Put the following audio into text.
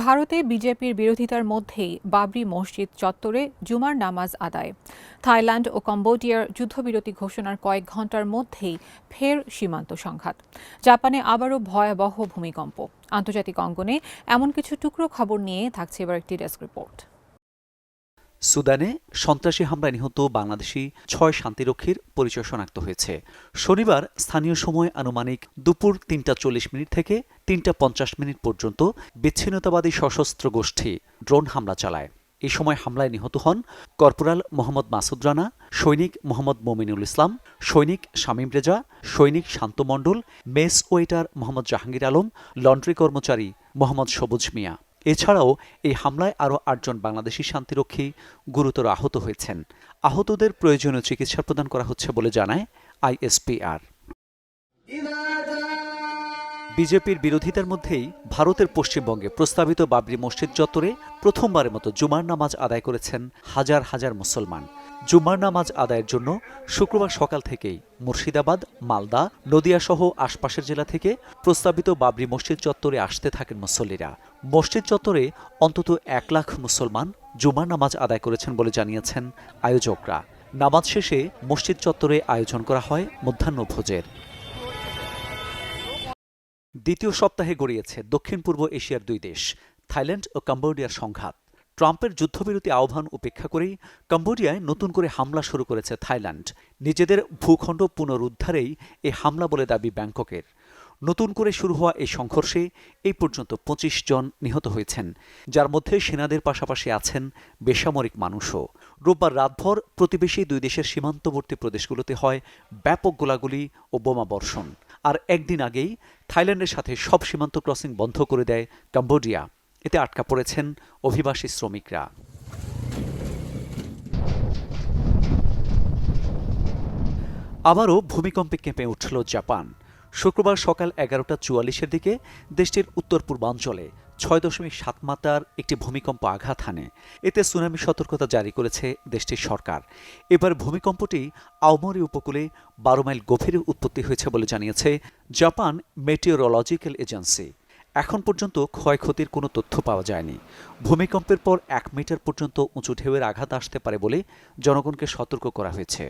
ভারতে বিজেপির বিরোধিতার মধ্যেই বাবরি মসজিদ চত্বরে জুমার নামাজ আদায়। থাইল্যান্ড ও কম্বোডিয়ার যুদ্ধবিরতি ঘোষণার কয়েক ঘণ্টার মধ্যেই ফের সীমান্ত সংঘাত। জাপানে আবারও ভয়াবহ ভূমিকম্প। আন্তর্জাতিক অঙ্গনে এমন কিছু টুকরো খবর নিয়ে থাকছে এবার একটি ডেস্ক রিপোর্ট। সুদানে সন্ত্রাসী হামলায় নিহত বাংলাদেশি ৬ শান্তিরক্ষীর পরিচয় শনাক্ত হয়েছে। শনিবার স্থানীয় সময় আনুমানিক দুপুর ৩টা ৪০ থেকে ৩টা ৫০ পর্যন্ত বিচ্ছিন্নতাবাদী সশস্ত্র গোষ্ঠী ড্রোন হামলা চালায়। এই সময় হামলায় নিহত হন কর্পোরাল মোহাম্মদ মাসুদ রানা, সৈনিক মোহাম্মদ মমিনুল ইসলাম, সৈনিক শামীম রেজা, সৈনিক Shanto Mondal, mess waiter Mohammad Jahangir Alam, laundry কর্মচারী মোহাম্মদ সবুজ মিয়া। এছাড়াও এই হামলায় আরও ৮ জন বাংলাদেশি শান্তিরক্ষী গুরুতর আহত হয়েছেন। আহতদের প্রয়োজনীয় চিকিৎসা প্রদান করা হচ্ছে বলে জানায় আইএসপিআর। বিজেপির বিরোধিতার মধ্যেই ভারতের পশ্চিমবঙ্গে প্রস্তাবিত বাবরি মসজিদ চত্বরে প্রথমবারের মতো জুমার নামাজ আদায় করেছেন হাজার হাজার মুসলমান। জুমার নামাজ আদায়ের জন্য শুক্রবার সকাল থেকেই মুর্শিদাবাদ, মালদা, নদিয়াসহ আশপাশের জেলা থেকে প্রস্তাবিত বাবরি মসজিদ চত্বরে আসতে থাকেন মুসল্লিরা। মসজিদ চত্বরে অন্তত ১ লাখ মুসলমান জুমার নামাজ আদায় করেছেন বলে জানিয়েছেন আয়োজকরা। নামাজ শেষে মসজিদ চত্বরে আয়োজন করা হয় মধ্যাহ্নভোজের। দ্বিতীয় সপ্তাহে গড়িয়েছে দক্ষিণ পূর্ব এশিয়ার ২ দেশ থাইল্যান্ড ও কম্বোডিয়ার সংঘাত। ট্রাম্পের যুদ্ধবিরতি আহ্বান উপেক্ষা করেই কম্বোডিয়ায় নতুন করে হামলা শুরু করেছে থাইল্যান্ড। নিজেদের ভূখণ্ড পুনরুদ্ধারেই এই হামলা বলে দাবি ব্যাংককের। নতুন করে শুরু হওয়া এই সংঘর্ষে এই পর্যন্ত ২৫ জন নিহত হয়েছেন, যার মধ্যে সেনাদের পাশাপাশি আছেন বেসামরিক মানুষও। রোববার রাতভর প্রতিবেশী ২ দেশের সীমান্তবর্তী প্রদেশগুলোতে হয় ব্যাপক গোলাগুলি ও বোমা বর্ষণ। আর একদিন আগেই থাইল্যান্ডের সাথে সব সীমান্ত ক্রসিং বন্ধ করে দেয় কম্বোডিয়া। এতে আটকা পড়েছেন অভিবাসী শ্রমিকরা। আবারও ভূমিকম্পে কেঁপে উঠল জাপান। শুক্রবার সকাল ১১টা ৪৪-এর দিকে দেশটির উত্তর পূর্বাঞ্চলে ৬.৭ মাত্রার একটি ভূমিকম্প আঘাত হানে। এতে সুনামি সতর্কতা জারি করেছে দেশটির সরকার। এবার ভূমিকম্পটি আওমোরি উপকূলে ১২ মাইল গভীরে উৎপত্তি হয়েছে বলে জানিয়েছে জাপান মেটিওরোলজিক্যাল এজেন্সি। এখন পর্যন্ত ক্ষয়ক্ষতির কোনো তথ্য পাওয়া যায়নি। ভূমিকম্পের পর ১ মিটার পর্যন্ত উঁচু ঢেউয়ের আঘাত আসতে পারে বলে জনগণকে সতর্ক করা হয়েছে।